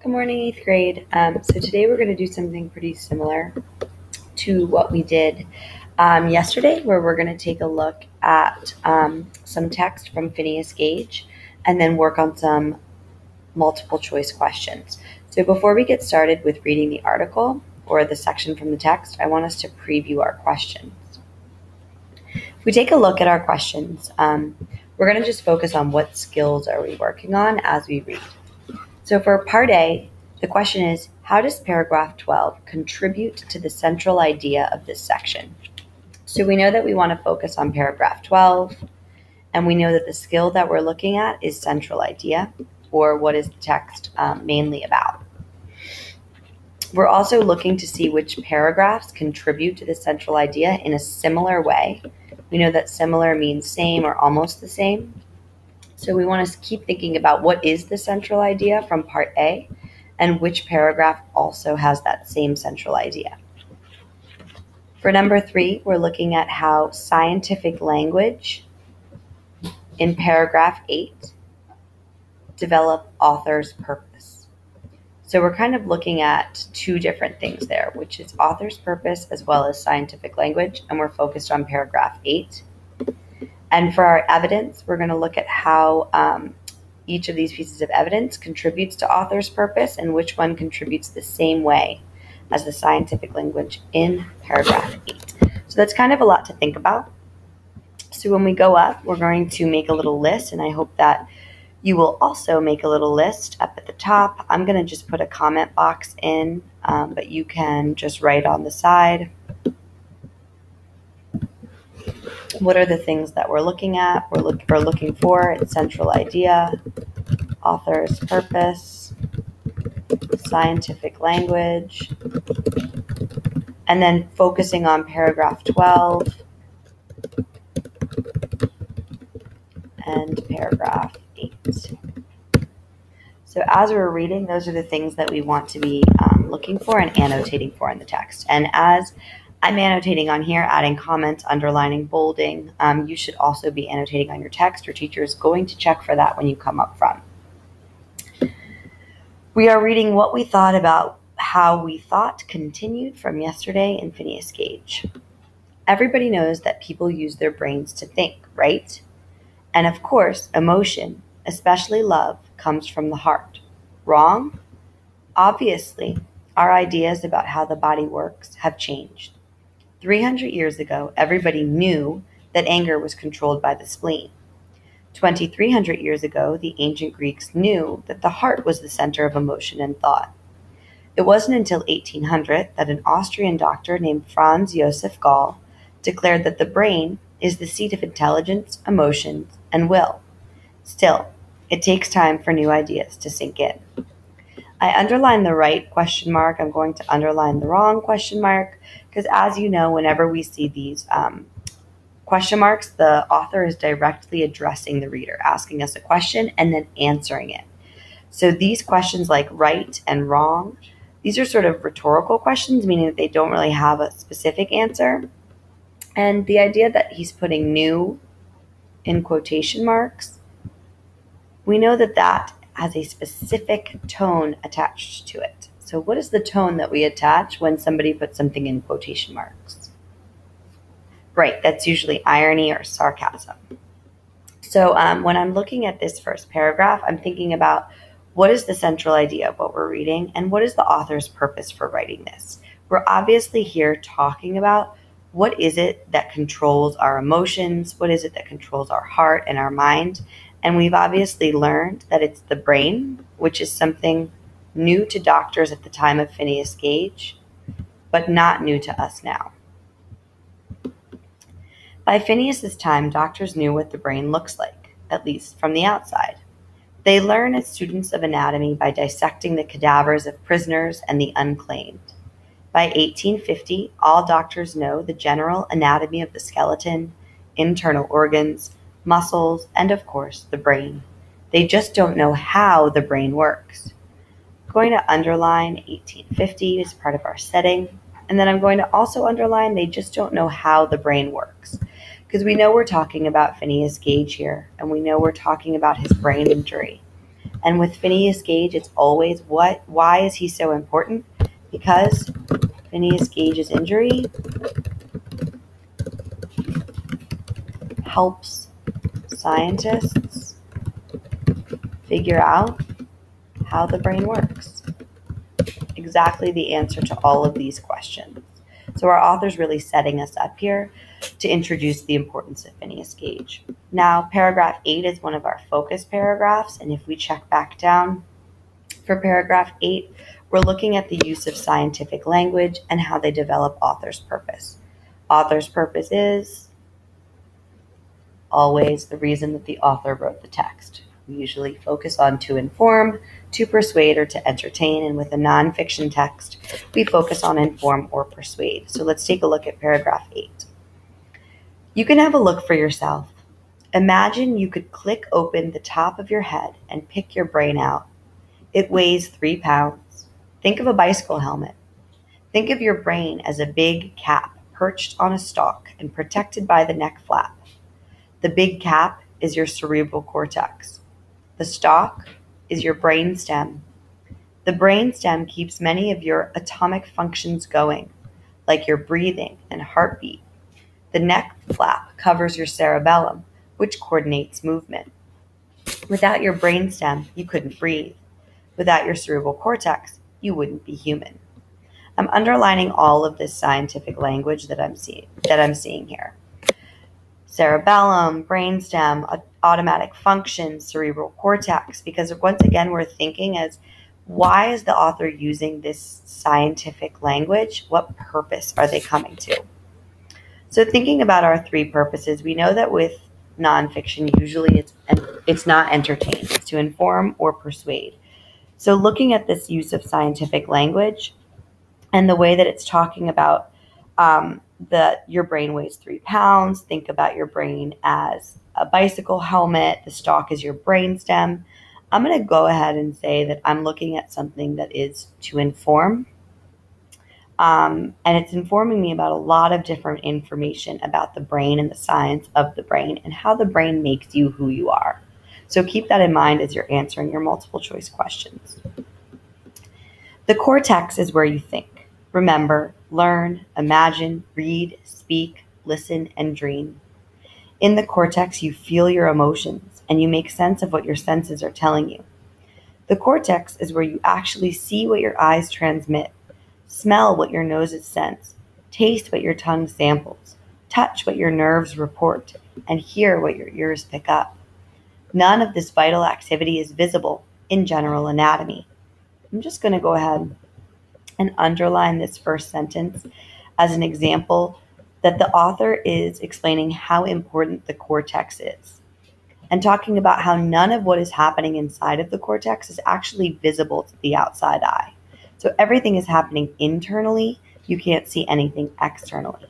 Good morning, 8th grade. So today we're going to do something pretty similar to what we did yesterday, where we're going to take a look at some text from Phineas Gage and then work on some multiple choice questions. So before we get started with reading the article or the section from the text, I want us to preview our questions. If we take a look at our questions, we're going to just focus on what skills are we working on as we read. So for part A, the question is, how does paragraph 12 contribute to the central idea of this section? So we know that we want to focus on paragraph 12, and we know that the skill that we're looking at is central idea, or what is the text mainly about. We're also looking to see which paragraphs contribute to the central idea in a similar way. We know that similar means same or almost the same. So we want to keep thinking about what is the central idea from part A and which paragraph also has that same central idea. For number 3, we're looking at how scientific language in paragraph 8 develop author's purpose. So we're kind of looking at two different things there, which is author's purpose as well as scientific language, and we're focused on paragraph 8. And for our evidence, we're going to look at how each of these pieces of evidence contributes to author's purpose and which one contributes the same way as the scientific language in paragraph 8. So that's kind of a lot to think about. So when we go up, we're going to make a little list, and I hope that you will also make a little list up at the top. I'm going to just put a comment box in, but you can just write on the side. What are the things that we're looking at? We're looking for its central idea, author's purpose, scientific language, and then focusing on paragraph 12 and paragraph 8. So as we're reading, those are the things that we want to be looking for and annotating for in the text. And as I'm annotating on here, adding comments, underlining, bolding. You should also be annotating on your text. Your teacher is going to check for that when you come up front. We are reading what we thought about how we thought continued from yesterday in Phineas Gage. Everybody knows that people use their brains to think, right? And of course, emotion, especially love, comes from the heart. Wrong? Obviously, our ideas about how the body works have changed. 300 years ago, everybody knew that anger was controlled by the spleen. 2,300 years ago, the ancient Greeks knew that the heart was the center of emotion and thought. It wasn't until 1800 that an Austrian doctor named Franz Joseph Gall declared that the brain is the seat of intelligence, emotions, and will. Still, it takes time for new ideas to sink in. I underline the right question mark. I'm going to underline the wrong question mark because, as you know, whenever we see these question marks, the author is directly addressing the reader, asking us a question and then answering it. So these questions like right and wrong, these are sort of rhetorical questions, meaning that they don't really have a specific answer. And the idea that he's putting new in quotation marks, we know that that has a specific tone attached to it. So what is the tone that we attach when somebody puts something in quotation marks? Right, that's usually irony or sarcasm. So when I'm looking at this first paragraph, I'm thinking about what is the central idea of what we're reading and what is the author's purpose for writing this. We're obviously here talking about what is it that controls our emotions, what is it that controls our heart and our mind. And we've obviously learned that it's the brain, which is something new to doctors at the time of Phineas Gage, but not new to us now. By Phineas's time, doctors knew what the brain looks like, at least from the outside. They learn as students of anatomy by dissecting the cadavers of prisoners and the unclaimed. By 1850, all doctors know the general anatomy of the skeleton, internal organs, muscles, and of course, the brain. They just don't know how the brain works. I'm going to underline 1850 as part of our setting, and then I'm going to also underline they just don't know how the brain works, because we know we're talking about Phineas Gage here, and we know we're talking about his brain injury. And with Phineas Gage, it's always why is he so important? Because Phineas Gage's injury helps scientists figure out how the brain works. Exactly the answer to all of these questions. So our author's really setting us up here to introduce the importance of Phineas Gage. Now, paragraph 8 is one of our focus paragraphs, and if we check back down for paragraph 8, we're looking at the use of scientific language and how they develop author's purpose. Author's purpose is always the reason that the author wrote the text. We usually focus on to inform, to persuade, or to entertain, and with a nonfiction text, we focus on inform or persuade. So let's take a look at paragraph 8. You can have a look for yourself. Imagine you could click open the top of your head and pick your brain out. It weighs 3 pounds. Think of a bicycle helmet. Think of your brain as a big cap perched on a stalk and protected by the neck flap. The big cap is your cerebral cortex. The stalk is your brain stem. The brain stem keeps many of your atomic functions going, like your breathing and heartbeat. The neck flap covers your cerebellum, which coordinates movement. Without your brain stem, you couldn't breathe. Without your cerebral cortex, you wouldn't be human. I'm underlining all of this scientific language that I'm seeing here. Cerebellum, brainstem, automatic functions, cerebral cortex, because once again, we're thinking as why is the author using this scientific language? What purpose are they coming to? So thinking about our 3 purposes, we know that with nonfiction, usually it's not entertain, it's to inform or persuade. So looking at this use of scientific language and the way that it's talking about that your brain weighs 3 pounds. Think about your brain as a bicycle helmet. The stalk is your brain stem. I'm going to go ahead and say that I'm looking at something that is to inform. And it's informing me about a lot of different information about the brain and the science of the brain and how the brain makes you who you are. So keep that in mind as you're answering your multiple choice questions. The cortex is where you think. Remember, learn, imagine, read, speak, listen, and dream. In the cortex, you feel your emotions and you make sense of what your senses are telling you. The cortex is where you actually see what your eyes transmit, smell what your noses sense, taste what your tongue samples, touch what your nerves report, and hear what your ears pick up. None of this vital activity is visible in general anatomy. I'm just going to go ahead and underline this first sentence as an example that the author is explaining how important the cortex is and talking about how none of what is happening inside of the cortex is actually visible to the outside eye. So everything is happening internally. You can't see anything externally.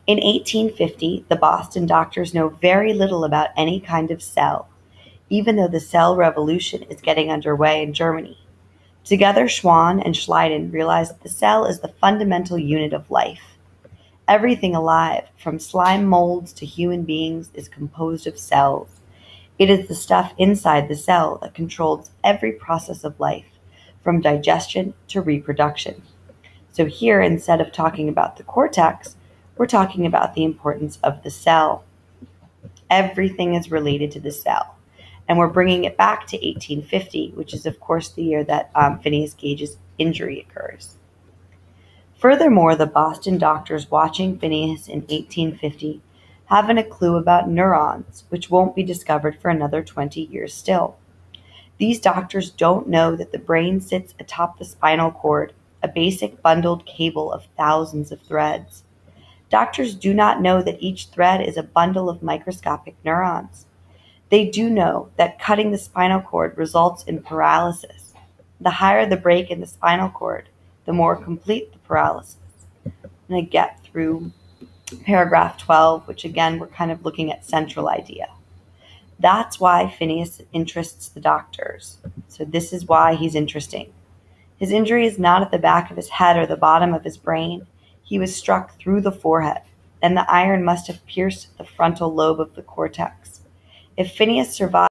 In 1850, the Boston doctors know very little about any kind of cell, even though the cell revolution is getting underway in Germany. Together, Schwann and Schleiden realized that the cell is the fundamental unit of life. Everything alive, from slime molds to human beings, is composed of cells. It is the stuff inside the cell that controls every process of life, from digestion to reproduction. So here, instead of talking about the cortex, we're talking about the importance of the cell. Everything is related to the cell. And we're bringing it back to 1850, which is, of course, the year that Phineas Gage's injury occurs. Furthermore, the Boston doctors watching Phineas in 1850 haven't a clue about neurons, which won't be discovered for another 20 years still. These doctors don't know that the brain sits atop the spinal cord, a basic bundled cable of thousands of threads. Doctors do not know that each thread is a bundle of microscopic neurons. They do know that cutting the spinal cord results in paralysis. The higher the break in the spinal cord, the more complete the paralysis. I'm going to get through paragraph 12, which again, we're kind of looking at central idea. That's why Phineas interests the doctors. So this is why he's interesting. His injury is not at the back of his head or the bottom of his brain. He was struck through the forehead, and the iron must have pierced the frontal lobe of the cortex. If Phineas survived